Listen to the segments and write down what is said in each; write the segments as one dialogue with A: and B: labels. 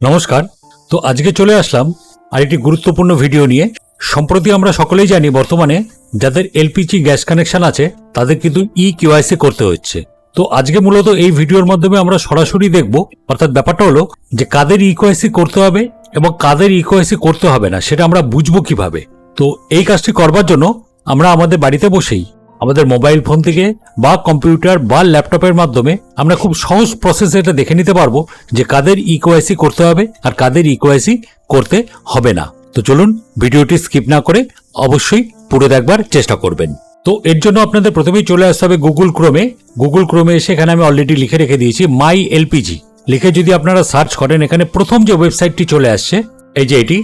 A: নমস্কার। তো আজকে চলে আসলাম আরেকটি গুরুত্বপূর্ণ ভিডিও নিয়ে। সম্প্রতি আমরা সকলেই জানি বর্তমানে যাদের এলপিজি গ্যাস কানেকশন আছে তাদের কিন্তু কেওয়াইসি করতে হচ্ছে। তো আজকে মূলত এই ভিডিওর মাধ্যমে আমরা সরাসরি দেখব, অর্থাৎ ব্যাপারটা হলো যে কাদের কেওয়াইসি করতে হবে এবং কাদের কেওয়াইসি করতে হবে না সেটা আমরা বুঝবো কিভাবে। তো এই কাজটি করবার জন্য আমরা আমাদের বাড়িতে বসেই আমাদের মোবাইল ফোন থেকে বা কম্পিউটার বা ল্যাপটপের মাধ্যমে আমরা খুব সহজ প্রসেসে এটা দেখে নিতে পারবো যে কাদের কেওয়াইসি করতে হবে আর কাদের কেওয়াইসি করতে হবে না। তো চলুন ভিডিওটি স্কিপ না করে অবশ্যই পুরো দেখবার চেষ্টা করবেন। তো এর জন্য আপনাদের প্রথমেই চলে আসতে হবে গুগল ক্রোমে এসে এখানে আমি অলরেডি লিখে রেখে দিয়েছি মাই এলপিজি লিখে যদি আপনারা সার্চ করেন এখানে প্রথম যে ওয়েবসাইটটি চলে আসছে এই যে এটি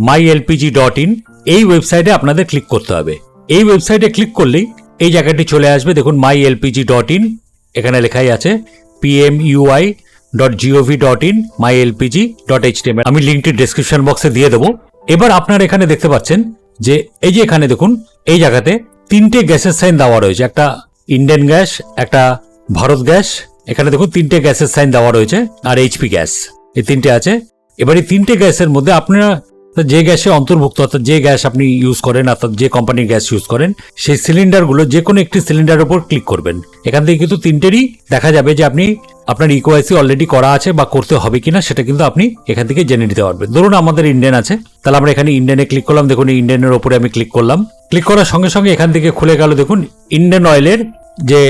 A: mylpg.in, এই ওয়েবসাইটে আপনাদের ক্লিক করতে হবে। এই ওয়েবসাইটে ক্লিক করলেই এই জায়গাটি চলে আসবে। দেখুন mylpg.in, এখানে লেখাই আছে pmui.gov.in mylpg.html। আমি লিঙ্কটি ডেসক্রিপশন বক্সে দিয়ে দেবো। এবার আপনারা এখানে দেখতে পাচ্ছেন যে এই যে এখানে দেখুন এই জায়গাতে তিনটে গ্যাসের সাইন দেওয়া রয়েছে, একটা ইন্ডিয়ান গ্যাস, একটা ভারত গ্যাস, এখানে দেখুন তিনটে গ্যাসের সাইন দেওয়া রয়েছে, আর এইচপি গ্যাস, এই তিনটে আছে। এবার এই তিনটে গ্যাসের মধ্যে আপনারা যে গ্যাসে অন্তর্ভুক্ত, অর্থাৎ যে গ্যাস আপনি ইউজ করেন, অর্থাৎ যে কোম্পানির গ্যাস ইউজ করেন, সেই সিলিন্ডারগুলো যে কোনো একটি সিলিন্ডারের উপর ক্লিক করবেন। এখান থেকে কিন্তু তিনটেরই দেখা যাবে যে আপনি আপনার কেওয়াইসি অলরেডি করা আছে বা করতে হবে কিনা সেটা কিন্তু আপনি এখান থেকে জেনে নিতে পারবেন। ধরুন আমাদের ইন্ডিয়ান আছে, তাহলে আমরা এখানে ইন্ডিয়ানে ক্লিক করলাম। দেখুন ইন্ডিয়ানের ওপরে আমি ক্লিক করলাম। ক্লিক করার সঙ্গে সঙ্গে এখান থেকে খুলে গেল দেখুন ইন্ডিয়ান অয়েলের যে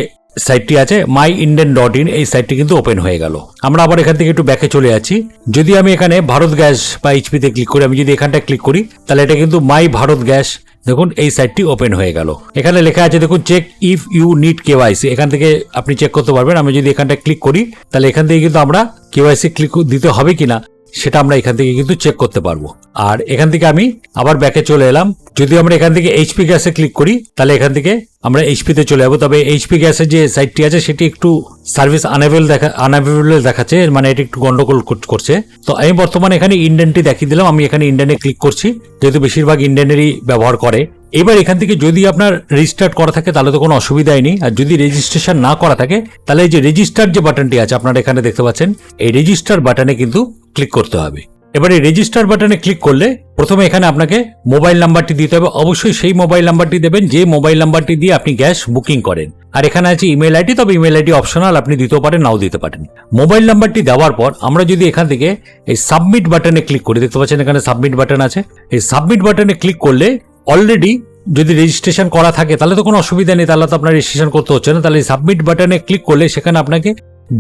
A: সাইটটি আছে myindian.in, এই সাইটটি কিন্তু ওপেন হয়ে গেল। আমরা আবার এখান থেকে একটু ব্যাকে চলে যাচ্ছি। যদি আমি এখানে ভারত গ্যাস বা এইচপিতে ক্লিক করি, আমি যদি এখানটা ক্লিক করি তাহলে এটা কিন্তু মাই ভারত গ্যাস, দেখুন এই সাইটটি ওপেন হয়ে গেল। এখানে লেখা আছে দেখুন check if you need KYC, এখান থেকে আপনি চেক করতে পারবেন। আমি যদি এখানটা ক্লিক করি তাহলে এখান থেকে কিন্তু আমরা কেওয়াইসি ক্লিক দিতে হবে কিনা সেটা আমরা এখান থেকে কিন্তু চেক করতে পারবো। আর এখান থেকে আমি আবার ব্যাকে চলে এলাম। যদি আমরা এখান থেকে এইচপি গ্যাসে ক্লিক করি তাহলে এখান থেকে আমরা এইচপিতে চলে যাবো। তবে এইচপি গ্যাসের যে সাইটটি আছে সেটি একটু সার্ভিস আনঅ্যাভেলেবল দেখাচ্ছে, মানে এটি একটু গন্ডগোল করছে। তো আমি বর্তমানে এখানে ইন্ডিয়ানটি দেখিয়ে দিলাম। আমি এখানে ইন্ডিয়ানে ক্লিক করছি, যেহেতু বেশিরভাগ ইন্ডিয়ানেরই ব্যবহার করে। এবার এখান থেকে যদি আপনার রেজিস্টার্ড করা থাকে তাহলে তো কোনো অসুবিধাই নেই, আর যদি রেজিস্ট্রেশন না করা থাকে তাহলে এই যে রেজিস্টার যে বাটনটি আছে আপনারা এখানে দেখতে পাচ্ছেন, এই রেজিস্টার বাটনে কিন্তু ক্লিক করতে হবে। এবার এই রেজিস্টার বাটনে ক্লিক করলে প্রথমে এখানে আপনাকে মোবাইল নাম্বারটি দিতে হবে। অবশ্যই সেই মোবাইল নাম্বারটি দেবেন যে মোবাইল নাম্বারটি দিয়ে আপনি গ্যাস বুকিং করেন। আর এখানে আছে ইমেল আইডি, তবে ইমেল আইডি অপশনাল, আপনি দিতেও পারেন নাও দিতে পারেন। মোবাইল নাম্বারটি দেওয়ার পর আমরা যদি এখান থেকে এই সাবমিট বাটনে ক্লিক করি, দেখতে পাচ্ছেন এখানে সাবমিট বাটন আছে। এই সাবমিট বাটনে ক্লিক করলে অলরেডি যদি রেজিস্ট্রেশন করা থাকে তাহলে তো কোনো অসুবিধা নেই, তাহলে তো আপনার রেজিস্ট্রেশন করতে হচ্ছে না। তাহলে সাবমিট বাটনে ক্লিক করলে সেখানে আপনাকে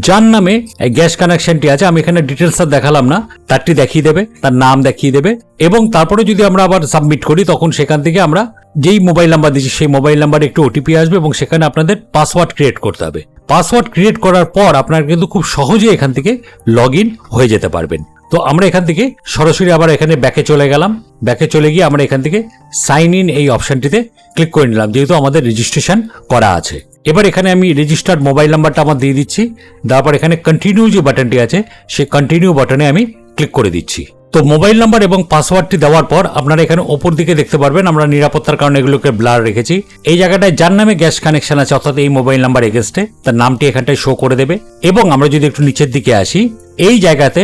A: যার নামে গ্যাস কানেকশনটি আছে, আমি এখানে ডিটেলস আর দেখালাম না, তারটি দেখিয়ে দেবে, তার নাম দেখিয়ে দেবে। এবং তারপরে যদি আমরা আবার সাবমিট করি তখন সেখান থেকে আমরা যেই মোবাইল নাম্বার দিচ্ছি সেই মোবাইল নাম্বারে একটু ওটিপি আসবে এবং সেখানে আপনাদের পাসওয়ার্ড ক্রিয়েট করতে হবে। পাসওয়ার্ড ক্রিয়েট করার পর আপনারা কিন্তু খুব সহজে এখান থেকে লগ ইন হয়ে যেতে পারবেন। তো আমরা এখান থেকে সরাসরি আবার এখানে ব্যাকে চলে গেলাম। ব্যাকে চলে গিয়ে আমরা এখান থেকে সাইন ইন এই অপশনটিতে ক্লিক করে নিলাম, যেহেতু আমাদের রেজিস্ট্রেশন করা আছে। এবার এখানে আমি রেজিস্টার্ড মোবাইল নাম্বারটা আমার দিয়ে দিচ্ছি। তারপর এখানে কন্টিনিউ যে বাটনটি আছে সেই কন্টিনিউ বাটনে আমি ক্লিক করে দিচ্ছি। তো মোবাইল নাম্বার এবং পাসওয়ার্ডটি দেওয়ার পর আপনারা এখানে ওপর দিকে দেখতে পারবেন, আমরা নিরাপত্তার কারণে এগুলোকে ব্লার রেখেছি। এই জায়গাটায় যার নামে গ্যাস কানেকশন আছে অর্থাৎ এই মোবাইল নাম্বার এগেনস্টে তার নামটি এখানটায় শো করে দেবে। এবং আমরা যদি একটু নিচের দিকে আসি, এই জায়গাতে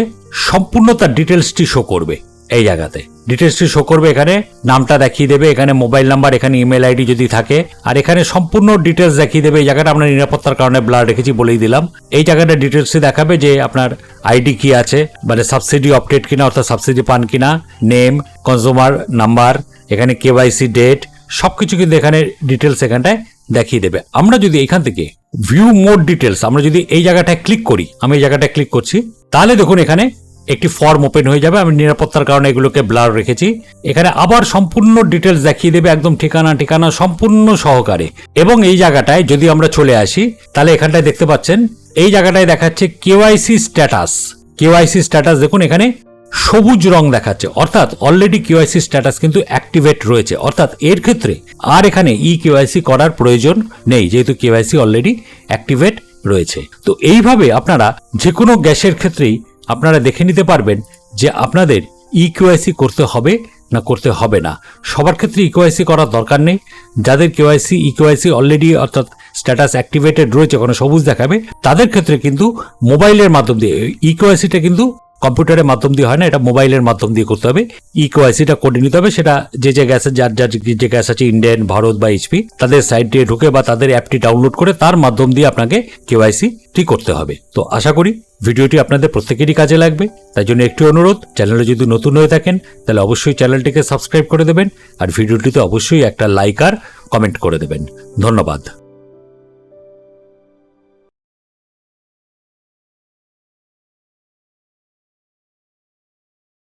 A: সম্পূর্ণ তার ডিটেলসটি শো করবে। এই জায়গাতে ডিটেলসটি শো করবে, এখানে নামটা দেখিয়ে দেবে, এখানে মোবাইল নাম্বার, এখানে ইমেল আইডি যদি থাকে, আর এখানে সম্পূর্ণ ডিটেলস দেখিয়ে দেবে। এই জায়গাটা আমরা নিরাপত্তার কারণে ব্লার রেখেছি বলেই দিলাম। এই জায়গাটা ডিটেলসটি দেখাবে যে আপনার আইডি কি আছে, মানে সাবসিডি অপডেট কিনা, অর্থাৎ সাবসিডি পান কিনা, নেম, কনজিউমার নাম্বার, এখানে কেওয়াইসি ডেট, সবকিছু কিন্তু এখানে ডিটেলস এখানটায় দেখিয়ে দেবে। আমরা যদি এখান থেকে ভিউ মোর ডিটেলস, আমরা যদি এই জায়গাটায় ক্লিক করি, আমি এই জায়গাটায় ক্লিক করছি, তাহলে দেখুন এখানে একটি ফর্ম ওপেন হয়ে যাবে। আমি নিরাপত্তার কারণে এগুলোকে ব্লার রেখেছি। এখানে আবার সম্পূর্ণ ডিটেলস দেখিয়ে দেবে, একদম ঠিকানা সম্পূর্ণ সহকারে। এবং এই জায়গাটায় যদি আমরা চলে আসি তাহলে এখানটায় দেখতে পাচ্ছেন এই জায়গাটায় দেখাচ্ছে কেওয়াইসি স্ট্যাটাস। কেওয়াইসি স্ট্যাটাস দেখুন এখানে সবুজ রং দেখাচ্ছে, অর্থাৎ অলরেডি কেওয়াইসি স্ট্যাটাস কিন্তু অ্যাক্টিভেট রয়েছে। অর্থাৎ এর ক্ষেত্রে আর এখানে কেওয়াইসি করার প্রয়োজন নেই, যেহেতু কেওয়াইসি অলরেডি অ্যাক্টিভেট রয়েছে। তো এইভাবে আপনারা যে কোনো গ্যাসের ক্ষেত্রেই আপনারা দেখে নিতে পারবেন যে আপনাদের কেওয়াইসি করতে হবে না করতে হবে না। সবার ক্ষেত্রে কেওয়াইসি করার দরকার নেই। যাদের কেওয়াইসি অলরেডি অর্থাৎ স্ট্যাটাস অ্যাক্টিভেটেড রয়েছে, কোনো সবুজ দেখাবে, তাদের ক্ষেত্রে কিন্তু মোবাইলের মাধ্যম দিয়ে কেওয়াইসিটা কিন্তু কম্পিউটারের মাধ্যম দিয়ে হয় না, এটা মোবাইলের মাধ্যম দিয়ে করতে হবে। ইকেওয়াইসিটা করে নিতে হবে, সেটা যে গ্যাসের যার যে গ্যাস আছে, ইন্ডিয়ান, ভারত বা এইচপি, তাদের সাইট দিয়ে ঢুকে বা তাদের অ্যাপটি ডাউনলোড করে তার মাধ্যম দিয়ে আপনাকে কেওয়াইসিটি করতে হবে। তো আশা করি ভিডিওটি আপনাদের প্রত্যেকেরই কাজে লাগবে। তাই জন্য একটি অনুরোধ, চ্যানেলে যদি নতুন হয়ে থাকেন তাহলে অবশ্যই চ্যানেলটিকে সাবস্ক্রাইব করে দেবেন, আর ভিডিওটিতে অবশ্যই একটা লাইক আর কমেন্ট করে দেবেন। ধন্যবাদ।